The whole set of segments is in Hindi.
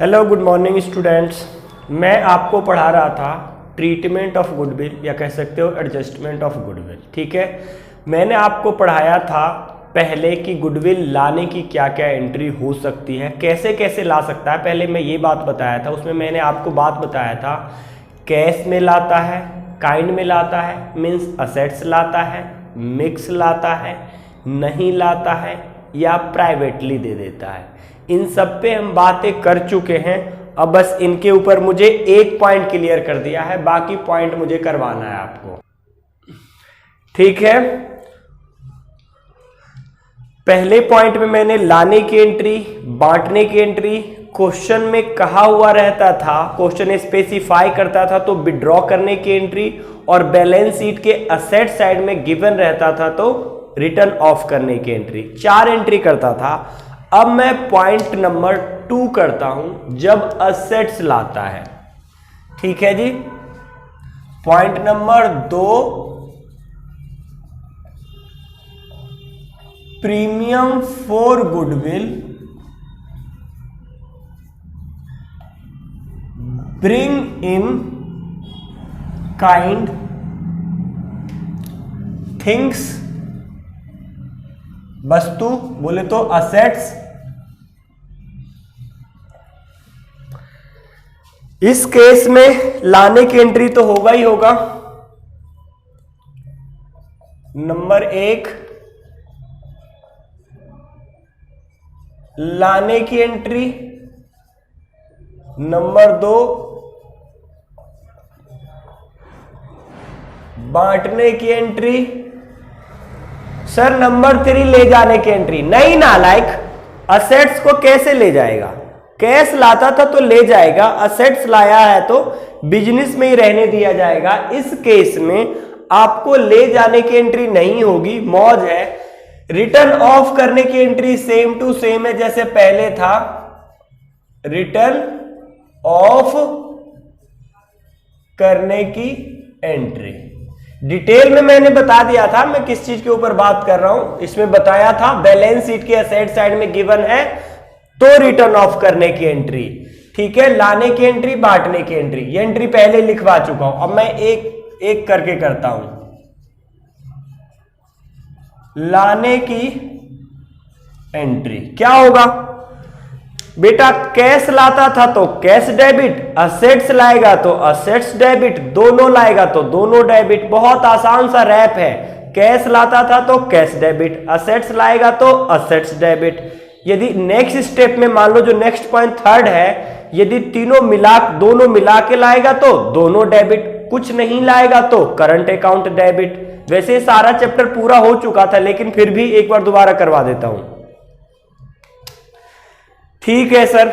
Hello good morning students. मैं आपको पढ़ा रहा था ट्रीटमेंट ऑफ गुडविल या कह सकते हो एडजस्टमेंट ऑफ गुडविल। ठीक है, मैंने आपको पढ़ाया था पहले कि गुडविल लाने की क्या क्या एंट्री हो सकती है, कैसे कैसे ला सकता है। पहले मैं ये बात बताया था, उसमें मैंने आपको बात बताया था कैश में लाता है, काइंड में लाता है मीन्स असेट्स लाता है, मिक्स लाता है, नहीं लाता है या प्राइवेटली दे देता है। इन सब पे हम बातें कर चुके हैं। अब बस इनके ऊपर मुझे एक पॉइंट क्लियर कर दिया है, बाकी पॉइंट मुझे करवाना है आपको। ठीक है, पहले पॉइंट में मैंने लाने की एंट्री, बांटने की एंट्री, क्वेश्चन में कहा हुआ रहता था, क्वेश्चन स्पेसिफाई करता था तो विड्रॉ करने की एंट्री, और बैलेंस शीट के असेट साइड में गिवन रहता था तो रिटर्न ऑफ करने की एंट्री। 4 एंट्री करता था। अब मैं पॉइंट नंबर 2 करता हूं जब असेट्स लाता है। ठीक है जी, point number 2 premium for goodwill bring in kind things, वस्तु बोले तो असेट्स। इस केस में लाने की एंट्री तो होगा ही होगा। नंबर 1 लाने की एंट्री, नंबर 2 बांटने की एंट्री। सर नंबर 3 ले जाने की एंट्री नहीं नालायक, असेट्स को कैसे ले जाएगा? कैश लाता था तो ले जाएगा, असेट्स लाया है तो बिजनेस में ही रहने दिया जाएगा। इस केस में आपको ले जाने की एंट्री नहीं होगी, मौज है। रिटर्न ऑफ करने की एंट्री सेम टू सेम है जैसे पहले था, रिटर्न ऑफ करने की एंट्री। डिटेल में मैंने बता दिया था मैं किस चीज के ऊपर बात कर रहा हूं। इसमें बताया था बैलेंस शीट के असेट साइड में गिवन है तो रिटर्न ऑफ करने की एंट्री। ठीक है, लाने की एंट्री, बांटने की एंट्री, ये एंट्री पहले लिखवा चुका हूं। अब मैं एक एक करके करता हूं। लाने की एंट्री क्या होगा बेटा? कैश लाता था तो कैश डेबिट, असेट्स लाएगा तो असेट्स डेबिट, दोनों लाएगा तो दोनों डेबिट। बहुत आसान सा रैप है। कैश लाता था तो कैश डेबिट, असेट्स लाएगा तो असेट्स डेबिट। यदि नेक्स्ट स्टेप में मान लो जो नेक्स्ट पॉइंट 3rd है, यदि दोनों मिला के लाएगा तो दोनों डेबिट, कुछ नहीं लाएगा तो करंट अकाउंट डेबिट। वैसे सारा चैप्टर पूरा हो चुका था लेकिन फिर भी एक बार दोबारा करवा देता हूं। ठीक है सर,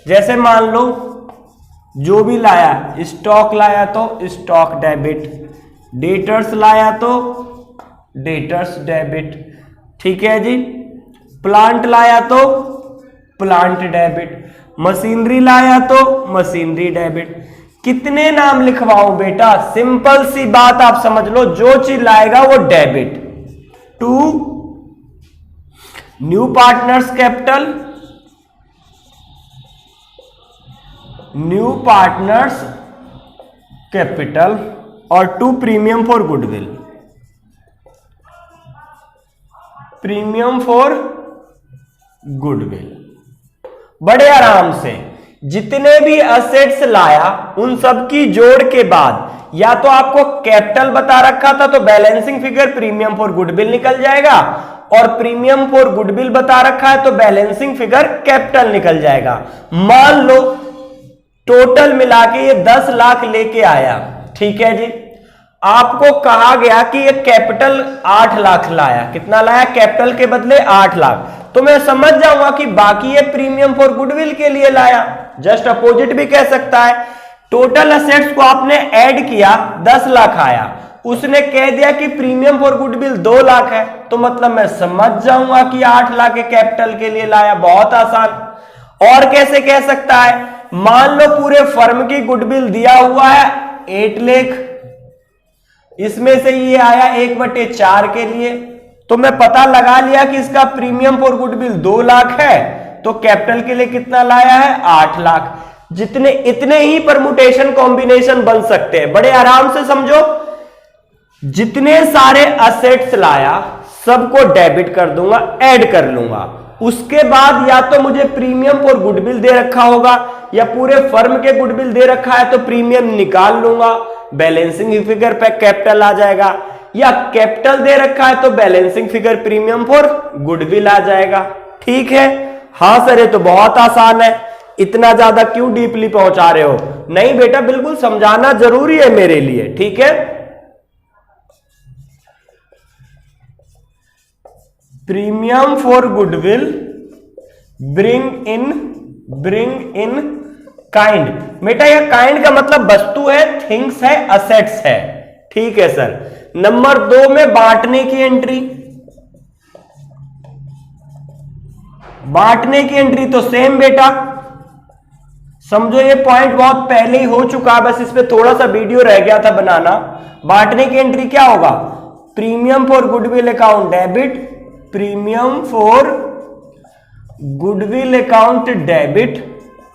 जैसे मान लो जो भी लाया, स्टॉक लाया तो स्टॉक डेबिट, डेटर्स लाया तो डेटर्स डेबिट। ठीक है जी, प्लांट लाया तो प्लांट डेबिट, मशीनरी लाया तो मशीनरी डेबिट। कितने नाम लिखवाऊं बेटा? सिंपल सी बात आप समझ लो, जो चीज लाएगा वो debit. To new partners capital, new partners capital, और 2 premium for goodwill, premium for goodwill. बड़े आराम से जितने भी असेट्स लाया उन सब की जोड़ के बाद या तो आपको कैपिटल बता रखा था तो balancing figure premium for goodwill निकल जाएगा, और प्रीमियम फॉर गुडविल बता रखा है तो बैलेंसिंग फिगर कैपिटल निकल जाएगा। मान लो टोटल मिला के ये 10 लाख लेके आया। ठीक है जी, आपको कहा गया कि ये कैपिटल 8 लाख लाया। कितना लाया? कैपिटल के बदले 8 लाख। तो मैं समझ जाऊंगा कि बाकी ये प्रीमियम फॉर गुडविल के लिए लाया। जस्ट अपोजिट भी कह सकता है। टोटल असेट्स को आपने ऐड किया, 10 लाख आया, उसने कह दिया कि प्रीमियम फॉर गुडविल 2 लाख है, तो मतलब मैं समझ जाऊंगा कि 8 लाख के कैपिटल के लिए लाया। बहुत आसान। और कैसे कह सकता है? मान लो पूरे फर्म की गुडविल दिया हुआ है 8 लाख, इसमें से ये आया 1/4 के लिए, तो मैं पता लगा लिया कि इसका प्रीमियम फॉर गुडविल 2 लाख है, तो कैपिटल के लिए कितना लाया है 8 लाख। जितने इतने ही परमुटेशन कॉम्बिनेशन बन सकते हैं, बड़े आराम से समझो। जितने सारे असेट्स लाया सबको डेबिट कर दूंगा, ऐड कर लूंगा। उसके बाद या तो मुझे प्रीमियम और गुडविल दे रखा होगा या पूरे फर्म के गुडविल दे रखा है तो प्रीमियम निकाल लूंगा, बैलेंसिंग फिगर पे कैपिटल आ जाएगा, या कैपिटल दे रखा है तो balancing figure premium for goodwill आ जाएगा। ठीक है, हाँ सर ये तो बहुत आसान है, इतना ज्यादा क्यों डीपली पहुंचा रहे हो? नहीं बेटा, बिल्कुल समझाना जरूरी है मेरे लिए। ठीक है, premium for goodwill bring in kind. बेटा यह काइंड का मतलब वस्तु है, थिंग्स है, असेट्स है। ठीक है सर। नंबर 2 में बांटने की एंट्री, बांटने की एंट्री तो सेम बेटा, समझो ये पॉइंट बहुत पहले ही हो चुका है, बस इस पे थोड़ा सा वीडियो रह गया था बनाना। बांटने की एंट्री क्या होगा? Premium for goodwill account debit, premium for goodwill account debit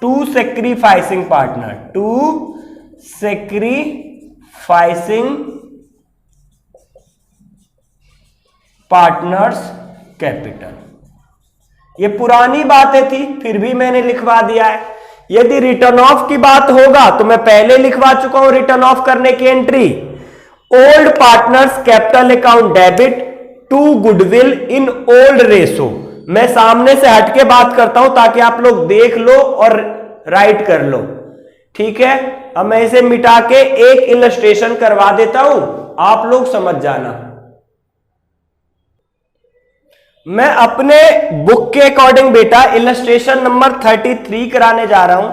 to sacrificing partner, to sacrificing partners capital. ये पुरानी बातें थी, फिर भी मैंने लिखवा दिया है। यदि रिटर्न ऑफ की बात होगा तो मैं पहले लिखवा चुका हूं रिटर्न ऑफ करने की entry, old partners capital account debit to goodwill in old ratio. मैं सामने से हटके बात करता हूं ताकि आप लोग देख लो और राइट कर लो। ठीक है, अब मैं इसे मिटा के एक इलस्ट्रेशन करवा देता हूं, आप लोग समझ जाना। मैं अपने बुक के अकॉर्डिंग बेटा इलस्ट्रेशन नंबर 33 कराने जा रहा हूं।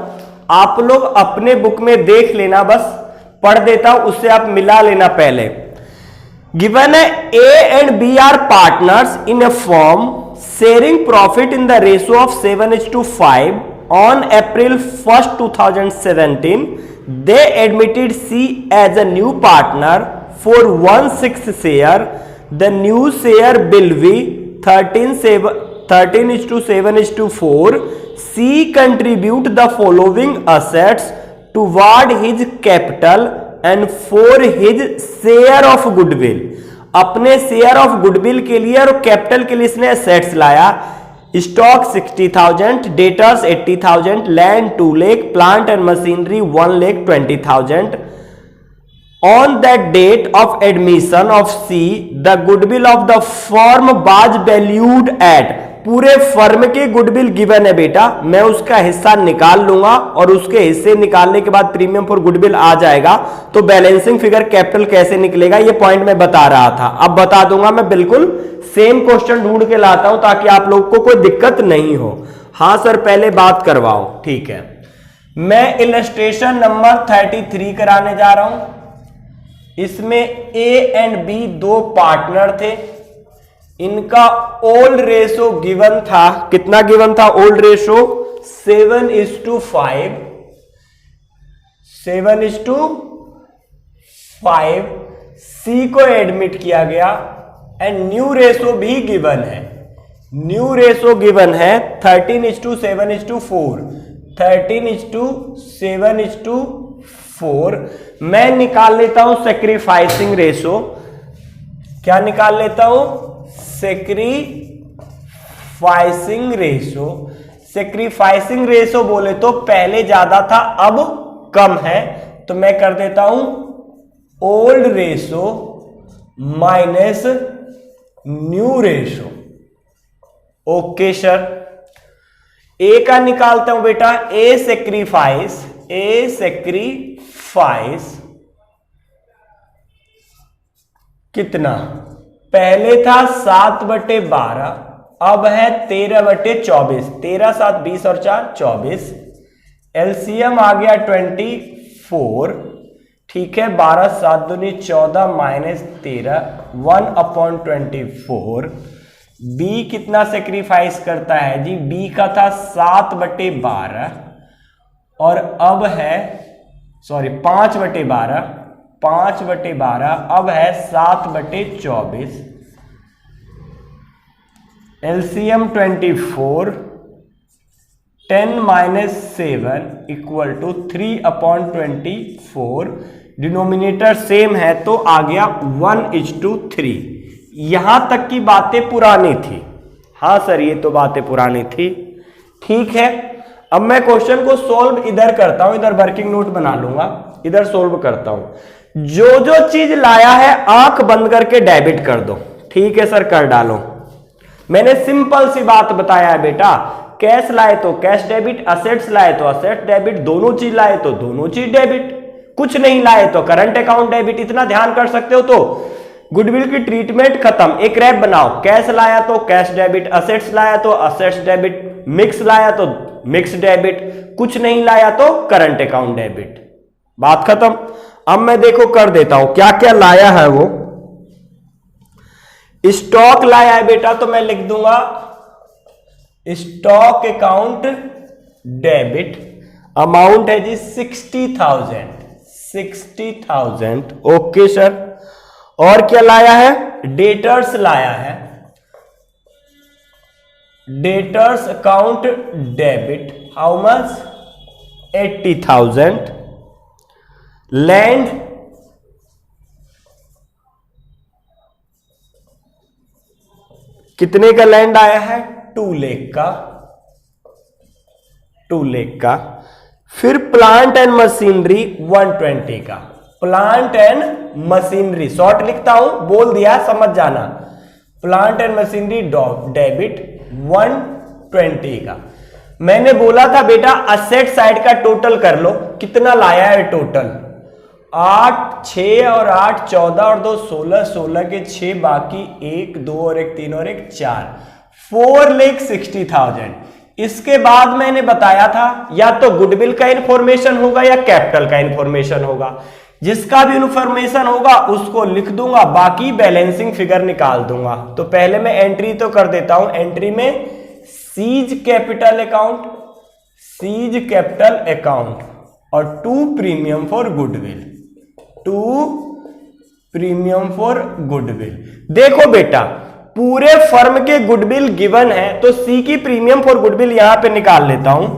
आप लोग अपने बुक में देख लेना, बस पढ़ देता हूं, उससे आप मिला लेना। पहले गिवन है A and B are partners in a firm sharing profit in the ratio of 7:5 on April 1st 2017. They admitted C as a new partner for 1/6 share. The new share will be 13:7:4. C contribute the following assets toward his capital and for his share of goodwill. अपने शेयर ऑफ गुडविल के लिए और कैपिटल के लिए इसने एसेट्स लाया। Stock 60,000, debtors 80,000, land 2 lakh, plant and machinery 1,20,000। On that date of admission of C, the goodwill of the firm was valued at, पूरे फर्म के गुडविल गिवन है बेटा, मैं उसका हिस्सा निकाल लूंगा और उसके हिस्से निकालने के बाद प्रीमियम फॉर गुडविल आ जाएगा। तो बैलेंसिंग फिगर कैपिटल कैसे निकलेगा ये पॉइंट मैं बता रहा था, अब बता दूंगा। मैं बिल्कुल सेम क्वेश्चन ढूंढ के लाता हूं ताकि आप लोग को कोई दिक्कत नहीं हो। हाँ सर पहले बात करवाओ। ठीक है, मैं इलस्ट्रेशन नंबर 33 कराने जा रहा हूं। इसमें A एंड B 2 पार्टनर थे, इनका ओल्ड रेशो गिवन था। कितना गिवन था ओल्ड रेशो? 7:5। 7:5 C को एडमिट किया गया एंड न्यू रेशो भी गिवन है। न्यू रेशो गिवन है 13:7:4। 13:7:4। मैं निकाल लेता हूं सेक्रीफाइसिंग रेशो। क्या निकाल लेता हूं? Sacrificing ratio. सेक्रीफाइसिंग रेशो बोले तो पहले ज्यादा था अब कम है, तो मैं कर देता हूं old ratio minus new ratio. Okay sir, A का निकालता हूं बेटा। ए सेक्रीफाइस कितना? पहले था 7/12, अब है 13/24। 13 7 20 और 4 24। एलसीएम आ गया 24। ठीक है, 12 7 दूनी 14 माइनस 13 1/24। बी कितना सेक्रीफाइस करता है जी? बी का था 7/12 और अब है 5/12। 5/12 अब है 7/24। LCM 24 10 - 7 equal to 3/24। Denominator same है तो आ गया 1:3। यहां तक की बातें पुरानी थी। हाँ सर ये तो बातें पुरानी थी, ठीक है। अब मैं क्वेश्चन को सॉल्व इधर करता हूं, इधर वर्किंग नोट बना लूंगा, इधर सॉल्व करता हूं। जो जो चीज लाया है आंख बंद करके डेबिट कर दो। ठीक है सर कर डालो। मैंने सिंपल सी बात बताया है बेटा, कैश लाए तो कैश डेबिट, असेट्स लाए तो असेट डेबिट, दोनों चीज लाए तो दोनों चीज डेबिट, कुछ नहीं लाए तो करंट अकाउंट डेबिट। इतना ध्यान कर सकते हो तो गुडविल की ट्रीटमेंट खत्म। एक रैप बनाओ, कैश लाया तो कैश डेबिट, असेट्स लाया तो असेट्स डेबिट, मिक्स लाया तो मिक्स डेबिट, कुछ नहीं लाया तो करंट अकाउंट डेबिट। बात खत्म। अब मैं देखो कर देता हूं क्या क्या लाया है वो। स्टॉक लाया है बेटा तो मैं लिख दूंगा स्टॉक अकाउंट डेबिट, अमाउंट है जी 60,000। Okay sir. और क्या लाया है? डेटर्स लाया है, debtors account debit, how much? 80,000। Land कितने का लैंड आया है? 2 लाख का, 2 लाख का। फिर प्लांट एंड मशीनरी 120 का। प्लांट एंड मशीनरी शॉर्ट लिखता हूं, बोल दिया समझ जाना। प्लांट एंड मशीनरी डेबिट 120 का। मैंने बोला था बेटा असेट साइड का टोटल कर लो, कितना लाया है टोटल? 8, 6 और 8 14 और 2 16, 16 के 6 बाकी 1 2 और 1 3 और 1 4, 4,60,000। इसके बाद मैंने बताया था या तो गुडविल का इंफॉर्मेशन होगा या कैपिटल का इंफॉर्मेशन होगा। जिसका भी इंफॉर्मेशन होगा उसको लिख दूंगा, बाकी बैलेंसिंग फिगर निकाल दूंगा। तो पहले मैं एंट्री तो कर देता हूं। एंट्री में seize capital account, seize capital account और 2 premium for goodwill, 2 premium for goodwill. देखो बेटा पूरे फर्म के गुडविल गिवन है तो सी की प्रीमियम फॉर गुडविल यहां पे निकाल लेता हूं।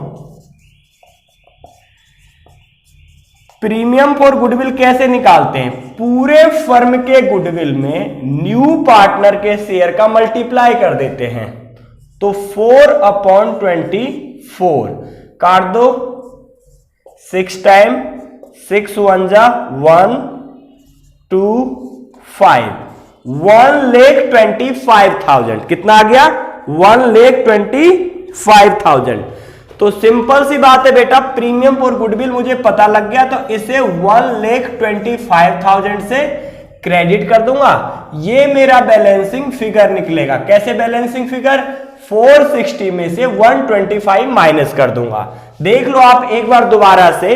प्रीमियम फॉर गुडविल कैसे निकालते हैं? पूरे फर्म के गुडविल में न्यू पार्टनर के शेयर का मल्टीप्लाई कर देते हैं। तो 4/24 काट दो, 6 टाइम 6 1 जा 1 2 5, 1,25,000। कितना आ गया? 1,25,000। तो सिंपल सी बात है बेटा, प्रीमियम फॉर गुडविल मुझे पता लग गया तो इसे 1,25,000 से क्रेडिट कर दूंगा। ये मेरा बैलेंसिंग फिगर निकलेगा। कैसे बैलेंसिंग फिगर? 460 में से 125 माइनस कर दूंगा। देख लो आप एक बार दोबारा से,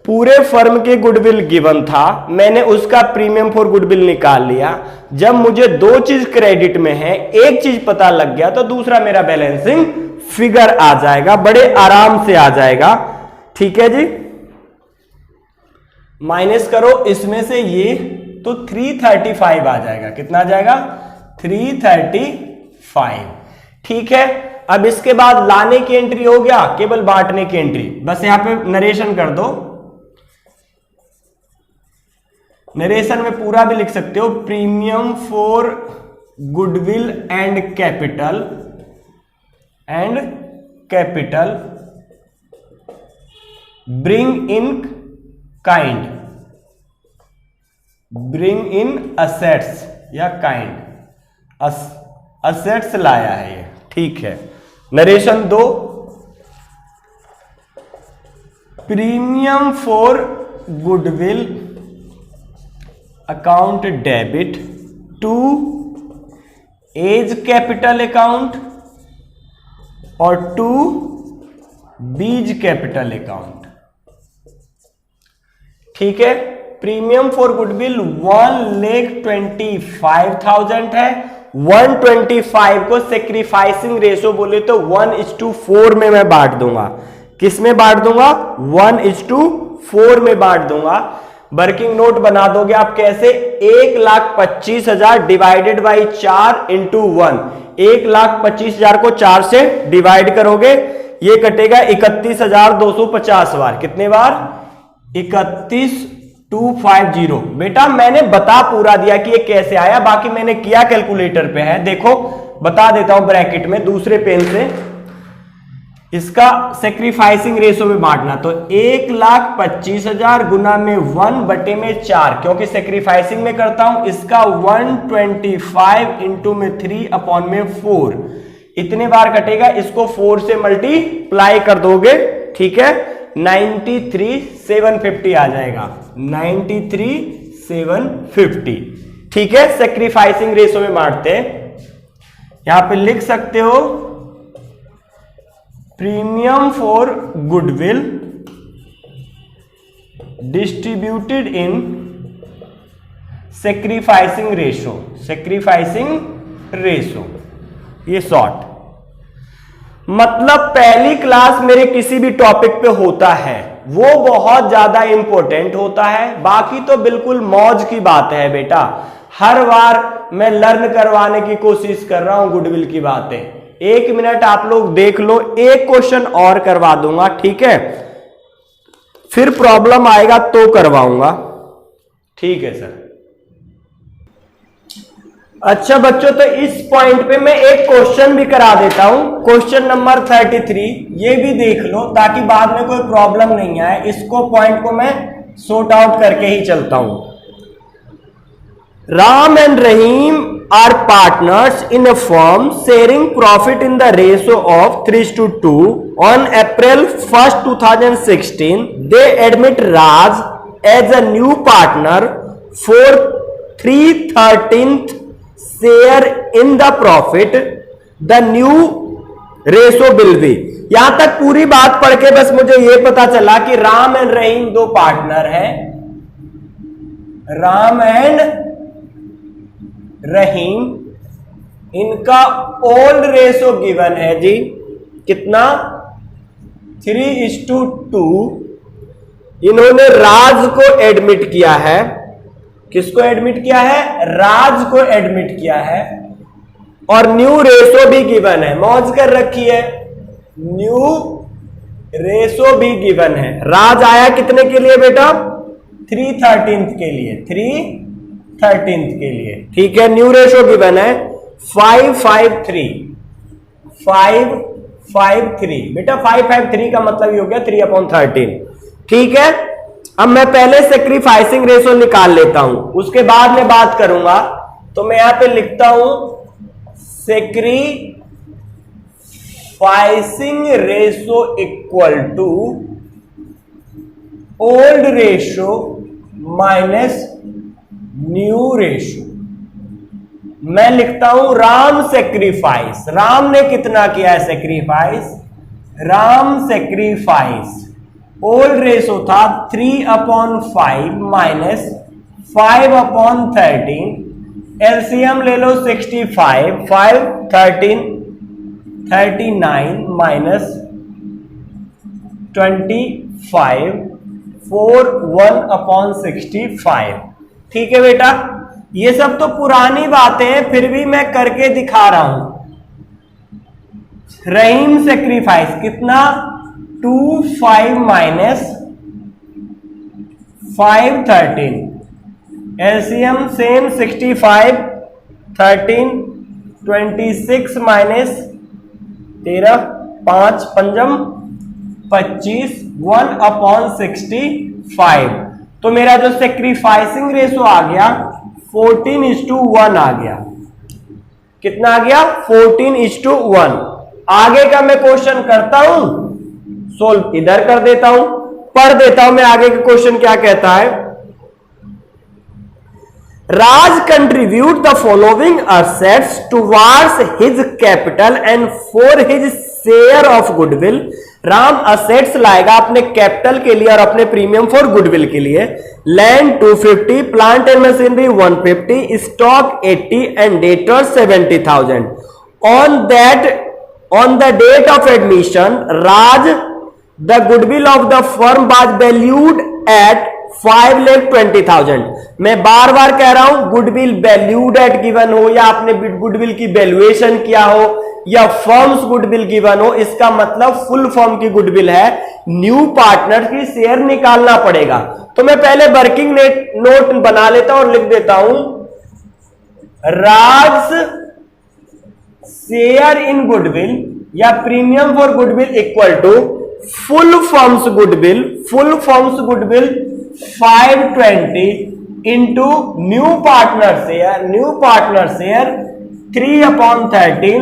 पूरे फर्म के गुडविल गिवन था, मैंने उसका प्रीमियम फॉर गुडविल निकाल लिया। जब मुझे 2 चीज क्रेडिट में है, एक चीज पता लग गया तो दूसरा मेरा बैलेंसिंग फिगर आ जाएगा, बड़े आराम से आ जाएगा। ठीक है जी। माइनस करो इसमें से ये तो 335 आ जाएगा। कितना आ जाएगा? 335। ठीक है। अब इसके बाद लाने की एंट्री हो गया, केवल बांटने की एंट्री। बस यहां पे नरेशन कर दो। नरेशन में पूरा भी लिख सकते हो। Premium for goodwill and capital bring in kind, bring in assets या काइंड, असेट्स लाया है ये। ठीक है। Narration 2, premium for goodwill account debit to A's capital account और टू बीज कैपिटल अकाउंट। ठीक है। प्रीमियम फॉर गुडविल 1,25,000 है। 125 को सेक्रीफाइसिंग रेशो बोले तो 1:4 में मैं बांट दूंगा। किस में बांट दूंगा? 1:4 में बांट दूंगा। वर्किंग नोट बना दोगे आप कैसे? 1,25,000 डिवाइडेड बाई 4 इंटू 1। 1,25,000 को 4 से डिवाइड करोगे, ये कटेगा 31,250 बार। कितने बार? 31,250। बेटा मैंने बता पूरा दिया कि ये कैसे आया, बाकी मैंने किया कैलकुलेटर पे है। देखो बता देता हूं ब्रैकेट में दूसरे पेन से। इसका सेक्रीफाइसिंग रेशो में बांटना तो 1,25,000 गुना में 1/4, क्योंकि सेक्रीफाइसिंग में करता हूं। इसका 125 इंटू में 3/4, इतने बार कटेगा। इसको 4 से मल्टीप्लाई कर दोगे, ठीक है, 93,750 आ जाएगा। 93,750, ठीक है। सेक्रीफाइसिंग रेशो में बांटते हैं। यहां पे लिख सकते हो premium for goodwill distributed in sacrificing ratio. Sacrificing ratio ये शॉर्ट मतलब पहली क्लास मेरे किसी भी टॉपिक पे होता है वो बहुत ज्यादा इंपॉर्टेंट होता है। बाकी तो बिल्कुल मौज की बात है बेटा, हर बार मैं लर्न करवाने की कोशिश कर रहा हूं गुडविल की बातें। 1 मिनट आप लोग देख लो, एक क्वेश्चन और करवा दूंगा, ठीक है, फिर प्रॉब्लम आएगा तो करवाऊंगा, ठीक है सर। अच्छा बच्चों, तो इस पॉइंट पे मैं एक क्वेश्चन भी करा देता हूं, क्वेश्चन नंबर 33। ये भी देख लो ताकि बाद में कोई प्रॉब्लम नहीं आए। इसको पॉइंट को मैं सॉर्ट आउट करके ही चलता हूं। Ram and Rahim are partners in a firm sharing profit in the ratio of 3:2. On April 1st, 2016, they admit Raj as a new partner for 3/13 share in the profit. The new ratio will be। यहां तक पूरी बात पढ़ के बस मुझे यह पता चला कि राम एंड रहीम दो पार्टनर हैं। राम एंड रहीम, इनका ओल्ड रेशो गिवन है जी, कितना? 3:2। इन्होंने राज को एडमिट किया है। किसको एडमिट किया है? राज को एडमिट किया है। और न्यू रेशो भी गिवन है, मौज कर रखी है, न्यू रेशो भी गिवन है। राज आया कितने के लिए बेटा? 3/13 के लिए, 3/13 के लिए, ठीक है। न्यू रेशो गिवन है 553, 553 बेटा। 553 का मतलब ये हो गया 3/13, ठीक है। अब मैं पहले सेक्रीफाइसिंग रेशो निकाल लेता हूं, उसके बाद में बात करूंगा। तो मैं यहां पे लिखता हूं sacrificing ratio equal to old ratio minus new ratio. मैं लिखता हूं राम सेक्रीफाइस। राम ने कितना किया है sacrifice? Ram sacrifice old ratio था 3/5 माइनस 5/13। एलसीएम ले लो 65, 5 13 39 माइनस 25 4 1/65, ठीक है बेटा। ये सब तो पुरानी बातें हैं, फिर भी मैं करके दिखा रहा हूं। रहीम सेक्रीफाइस कितना? 25 माइनस 513। LCM same 65 13 26 minus 13 5 5 25 1/65। तो मेरा जो सेक्रीफाइसिंग रेशो आ गया 14:1 आ गया। कितना आ गया? 14:1। आगे का मैं क्वेश्चन करता हूं, सोल्व इधर कर देता हूं, पढ़ देता हूं मैं आगे का क्वेश्चन क्या कहता है। Raj contribute the following assets towards his capital and for his share of goodwill। Ram assets लाएगा अपने कैपिटल के लिए और अपने प्रीमियम फॉर गुडविल के लिए। Land 250, plant and machinery 150, stock 80 and debtors 70,000। On the date of admission Raj the goodwill of the firm was valued at 5,20,000। मैं बार बार कह रहा हूं गुडविल वैल्यूड एट गिवन हो या आपने गुडविल की वैल्यूएशन किया हो या फर्म्स गुडविल गिवन हो, इसका मतलब फुल फॉर्म की गुडविल है, न्यू पार्टनर की शेयर निकालना पड़ेगा। तो मैं पहले वर्किंग नोट बना लेता हूं और लिख देता हूं राज शेयर इन गुडविल या premium for goodwill equal to full firm's goodwill 520 into new partner share 3/13,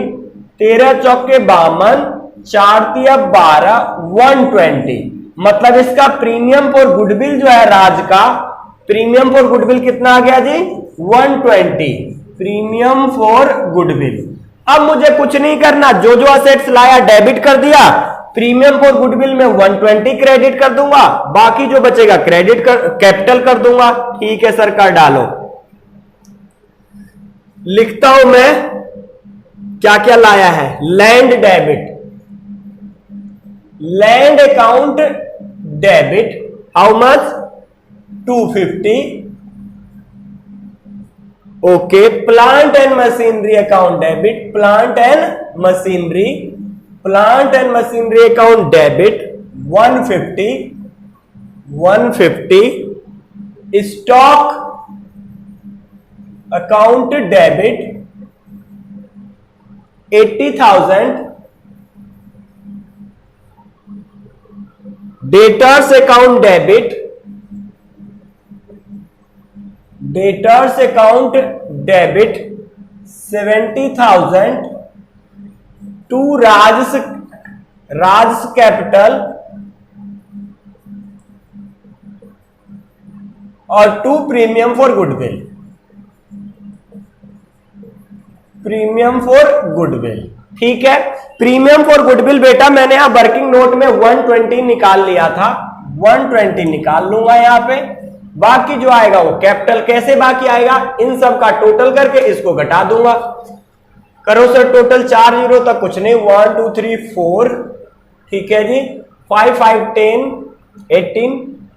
13 चौके 52, 4 तिया 12, 120। मतलब इसका प्रीमियम फॉर गुडविल जो है राज का प्रीमियम फॉर गुडविल कितना आ गया जी 120 प्रीमियम फॉर गुडविल। अब मुझे कुछ नहीं करना, जो जो असेट्स लाया डेबिट कर दिया, प्रीमियम फॉर गुडविल में 120 क्रेडिट कर दूंगा, बाकी जो बचेगा क्रेडिट कर कैपिटल कर दूंगा। ठीक है सर, कर डालो। लिखता हूं मैं क्या क्या लाया है। Land debit, land account debit how much 250। Okay, plant and machinery account debit, plant and machinery account debit 150। Stock account debit 80,000। Debtors account debit 70,000 to Raj capital और टू प्रीमियम फॉर गुडविल। ठीक है, प्रीमियम फॉर गुडविल बेटा मैंने यहां वर्किंग नोट में 120 निकाल लिया था, 120 निकाल लूंगा यहां पे। बाकी जो आएगा वो कैपिटल। कैसे बाकी आएगा, इन सब का टोटल करके इसको घटा दूंगा। करो सर टोटल, 4 जीरो तक कुछ नहीं, 1 2 3 4। ठीक है जी, 5 5 10 18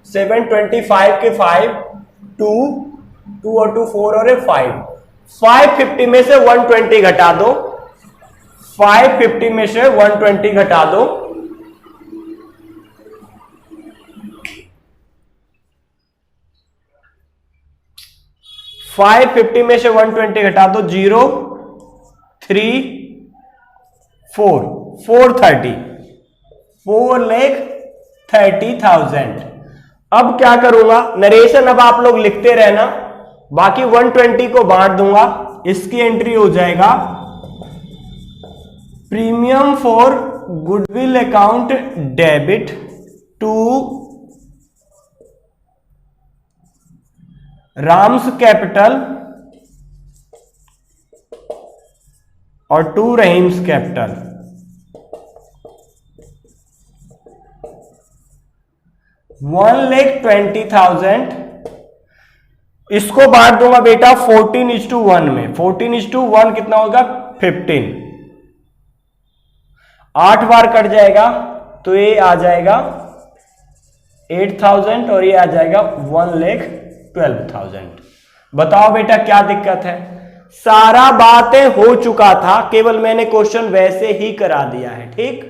7 25 के 5 2 2 और 2 4 और 5 550 में से 120 घटा दो, 550 में से 120 घटा दो। $550 में से 120 घटा दो, 0 3 4 430 4,30,000। अब क्या करूंगा, नरेशन अब आप लोग लिखते रहना, बाकी 120 को बांट दूंगा। इसकी एंट्री हो जाएगा premium for goodwill account debit to Ram's capital और टू रहीम्स कैपिटल। 1,20,000 इसको बांट दूंगा बेटा 14:1 में। 14:1 कितना होगा 15। 8 बार कट जाएगा तो ये आ जाएगा 8,000 और ये आ जाएगा 1,12,000। बताओ बेटा क्या दिक्कत है। सारा बातें हो चुका था, केवल मैंने क्वेश्चन वैसे ही करा दिया है। ठीक,